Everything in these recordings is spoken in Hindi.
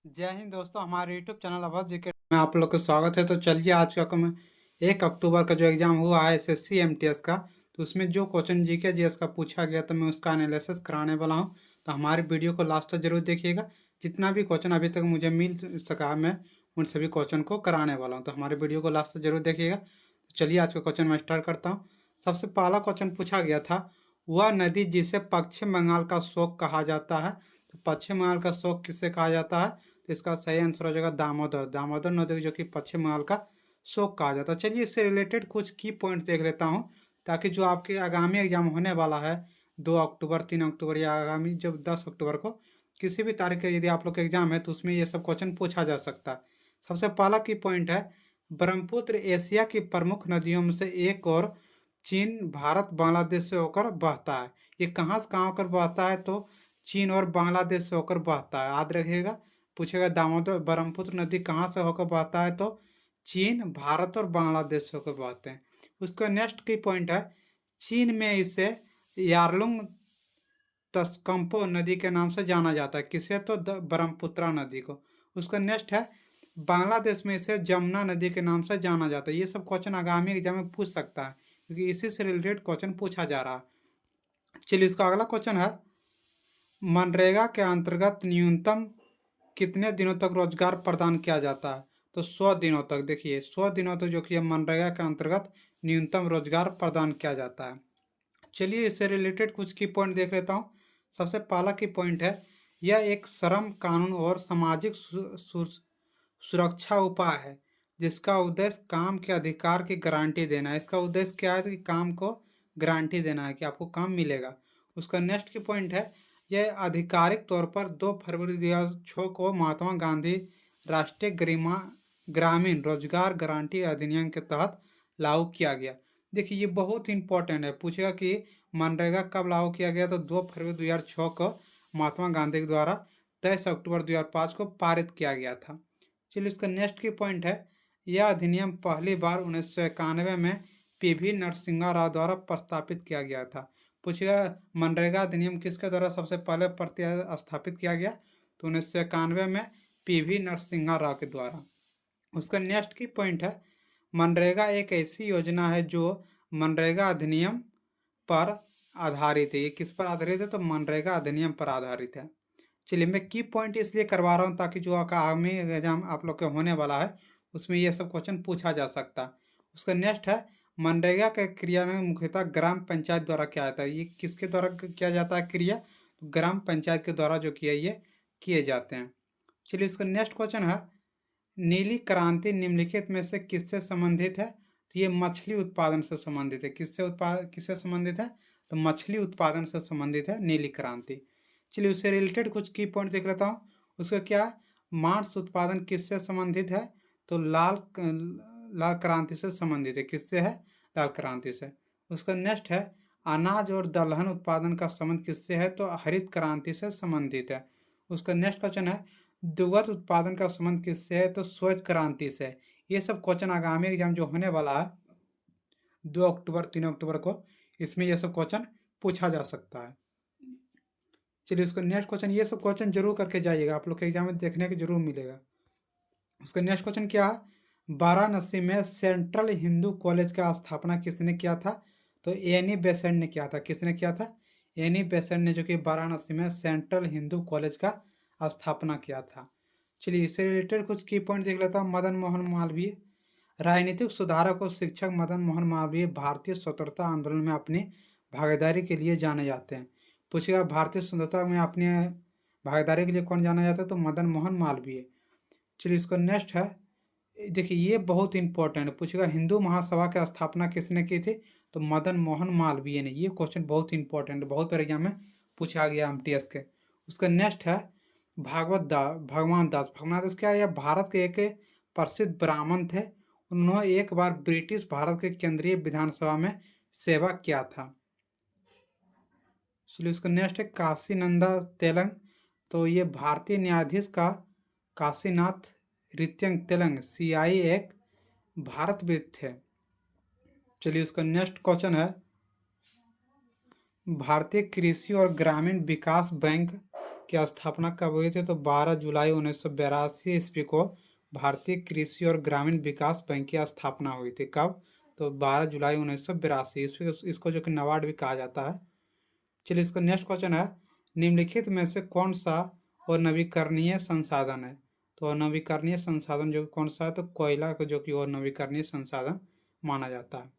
जय हिंद दोस्तों, हमारे यूट्यूब चैनल अवध जी के में आप लोग का स्वागत है। तो चलिए आज का 1 अक्टूबर का जो एग्ज़ाम हुआ है एसएससी एमटीएस का, तो उसमें जो क्वेश्चन जीके जीएस का पूछा गया तो मैं उसका एनालिसिस कराने वाला हूं। तो हमारे वीडियो को लास्ट तक जरूर देखिएगा। जितना भी क्वेश्चन अभी तक मुझे मिल सका मैं उन सभी क्वेश्चन को कराने वाला हूँ, तो हमारे वीडियो को लास्ट तक जरूर देखिएगा। तो चलिए आज का क्वेश्चन मैं स्टार्ट करता हूँ। सबसे पहला क्वेश्चन पूछा गया था, वह नदी जिसे पश्चिम बंगाल का शोक कहा जाता है। तो पश्चिम बंगाल का शोक किससे कहा जाता है? तो इसका सही आंसर हो जाएगा दामोदर। दामोदर नदी जो कि पश्चिम बंगाल का शोक कहा जाता है। चलिए इससे रिलेटेड कुछ की पॉइंट देख लेता हूँ, ताकि जो आपके आगामी एग्जाम होने वाला है 2 अक्टूबर, 3 अक्टूबर या आगामी जब 10 अक्टूबर को किसी भी तारीख का यदि आप लोग का एग्जाम है तो उसमें ये सब क्वेश्चन पूछा जा सकता है। सबसे पहला की पॉइंट है, ब्रह्मपुत्र एशिया की प्रमुख नदियों में से एक और चीन, भारत, बांग्लादेश से होकर बहता है। ये कहाँ से कहाँ होकर बहता है? तो चीन और बांग्लादेश से होकर बहता है, याद रखिएगा। पूछेगा दामोदर ब्रह्मपुत्र नदी कहाँ से होकर बहता है? तो चीन, भारत और बांग्लादेश से होकर बहते हैं। उसका नेक्स्ट की पॉइंट है, चीन में इसे यारलुंग तस्कंपो नदी के नाम से जाना जाता है। किसे? तो ब्रह्मपुत्रा नदी को। उसका नेक्स्ट है, बांग्लादेश में इसे जमुना नदी के नाम से जाना जाता है। ये सब क्वेश्चन आगामी एग्जाम में पूछ सकता है, क्योंकि इसी से रिलेटेड क्वेश्चन पूछा जा रहा है। चलिए इसका अगला क्वेश्चन है, मनरेगा के अंतर्गत न्यूनतम कितने दिनों तक रोजगार प्रदान किया जाता है? तो 100 दिनों तक। देखिए 100 दिनों तक जो कि मनरेगा के अंतर्गत न्यूनतम रोजगार प्रदान किया जाता है। चलिए इससे रिलेटेड कुछ की पॉइंट देख लेता हूँ। सबसे पहला की पॉइंट है, यह एक श्रम कानून और सामाजिक सुरक्षा उपाय है जिसका उद्देश्य काम के अधिकार की गारंटी देना है। इसका उद्देश्य क्या है? कि काम को गारंटी देना है कि आपको काम मिलेगा। उसका नेक्स्ट की पॉइंट है, यह आधिकारिक तौर पर 2 फरवरी 2006 को महात्मा गांधी राष्ट्रीय ग्रामीण रोजगार गारंटी अधिनियम के तहत लागू किया गया। देखिए ये बहुत इंपॉर्टेंट है, पूछेगा कि मनरेगा कब लागू किया गया? तो 2 फरवरी 2006 को महात्मा गांधी के द्वारा 23 अक्टूबर 2005 को पारित किया गया था। चलिए इसका नेक्स्ट की पॉइंट है, यह अधिनियम पहली बार 1991 में पीवी नरसिम्हा राव द्वारा प्रस्तावित किया गया था। पूछेगा मनरेगा अधिनियम किसके द्वारा सबसे पहले स्थापित किया गया? तो 1991 में पीवी नरसिम्हा राव के द्वारा। उसका नेक्स्ट की पॉइंट है, मनरेगा एक ऐसी योजना है जो मनरेगा अधिनियम पर आधारित है। ये किस पर आधारित है? तो मनरेगा अधिनियम पर आधारित है। चलिए मैं की पॉइंट इसलिए करवा रहा हूँ ताकि जो आगामी एग्जाम आप लोग के होने वाला है उसमें ये सब क्वेश्चन पूछा जा सकता है। उसका नेक्स्ट है, मनरेगा का क्रियान्वयन मुख्यतः ग्राम पंचायत द्वारा किया जाता है। ये किसके द्वारा किया जाता है क्रिया? तो ग्राम पंचायत के द्वारा जो किया ये किए जाते हैं। चलिए इसका नेक्स्ट क्वेश्चन है, नीली क्रांति निम्नलिखित में से किससे संबंधित है? तो ये मछली उत्पादन से संबंधित है। किससे संबंधित है? तो मछली उत्पादन से संबंधित है नीली क्रांति। चलिए उससे रिलेटेड कुछ की पॉइंट देख लेता हूँ। उसका क्या, मांस उत्पादन किससे संबंधित है? तो लाल क्रांति से संबंधित है। किससे है? लाल क्रांति से। उसका नेक्स्ट है, अनाज और दलहन उत्पादन का संबंध किससे है? तो हरित क्रांति से संबंधित है। उसका नेक्स्ट क्वेश्चन है, दुग्ध उत्पादन का संबंध किससे है? तो श्वेत क्रांति से। ये सब क्वेश्चन आगामी एग्जाम जो होने वाला है 2 अक्टूबर, 3 अक्टूबर को, इसमें ये सब क्वेश्चन पूछा जा सकता है। चलिए उसका नेक्स्ट क्वेश्चन, ये सब क्वेश्चन जरूर करके जाइएगा, आप लोग के एग्जाम में देखने को जरूर मिलेगा। उसका नेक्स्ट क्वेश्चन क्या है, वाराणसी में सेंट्रल हिंदू कॉलेज का स्थापना किसने किया था? तो एनी बेसेंट ने किया था। किसने किया था? एनी बेसेंट ने, जो कि वाराणसी में सेंट्रल हिंदू कॉलेज का स्थापना किया था। चलिए इससे रिलेटेड कुछ की पॉइंट देख लेता हूँ। मदन मोहन मालवीय, राजनीतिक सुधारक और शिक्षक मदन मोहन मालवीय भारतीय स्वतंत्रता आंदोलन में अपनी भागीदारी के लिए जाने जाते हैं। पूछेगा भारतीय स्वतंत्रता में अपनी भागीदारी के लिए कौन जाना जाता है? तो मदन मोहन मालवीय। चलिए इसका नेक्स्ट है, देखिए ये बहुत इंपॉर्टेंट है, पूछेगा हिंदू महासभा की स्थापना किसने की थी? तो मदन मोहन मालवीय ने। ये क्वेश्चन बहुत इंपॉर्टेंट है, बहुत बार एग्जाम में पूछा गया एमटीएस के। उसका नेक्स्ट है, भगवान दास क्या है? यह भारत के एक प्रसिद्ध ब्राह्मण थे। उन्होंने एक बार ब्रिटिश भारत के केंद्रीय विधानसभा में सेवा किया था। चलिए उसका नेक्स्ट है, काशीनंदा तेलंग, तो ये भारतीय न्यायाधीश का काशीनाथ रित्यंग तेलंग सीआई एक भारतविद थे। चलिए उसका नेक्स्ट क्वेश्चन है, भारतीय कृषि और ग्रामीण विकास बैंक की स्थापना कब हुई थी? तो 12 जुलाई 1982 ईस्वी को भारतीय कृषि और ग्रामीण विकास बैंक की स्थापना हुई थी। कब? तो 12 जुलाई 1982 ईस्वी। इसको जो कि नाबार्ड भी कहा जाता है। चलिए, इसका नेक्स्ट क्वेश्चन है, निम्नलिखित में से कौन सा और नवीकरणीय संसाधन है? तो नवीकरणीय संसाधन जो कौन सा है? तो कोयला को जो कि और नवीकरणीय संसाधन माना जाता है।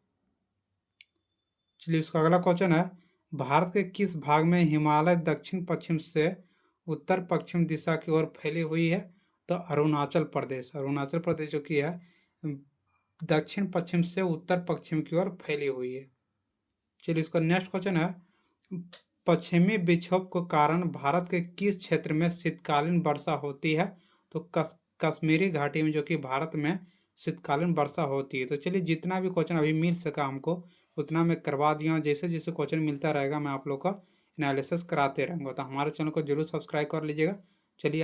चलिए, इसका अगला क्वेश्चन है, भारत के किस भाग में हिमालय दक्षिण पश्चिम से उत्तर पश्चिम दिशा की ओर फैली हुई है? तो अरुणाचल प्रदेश। अरुणाचल प्रदेश जो कि है दक्षिण पश्चिम से उत्तर पश्चिम की ओर फैली हुई है। चलिए, इसका नेक्स्ट क्वेश्चन है, पश्चिमी विक्षोभ के कारण भारत के किस क्षेत्र में शीतकालीन वर्षा होती है? तो कश्मीरी घाटी में जो कि भारत में शीतकालीन वर्षा होती है। तो चलिए, जितना भी क्वेश्चन अभी मिल सका हमको उतना मैं करवा दिया हूँ। जैसे जैसे क्वेश्चन मिलता रहेगा मैं आप लोग का एनालिसिस कराते रहूँगा। तो हमारे चैनल को जरूर सब्सक्राइब कर लीजिएगा। चलिए।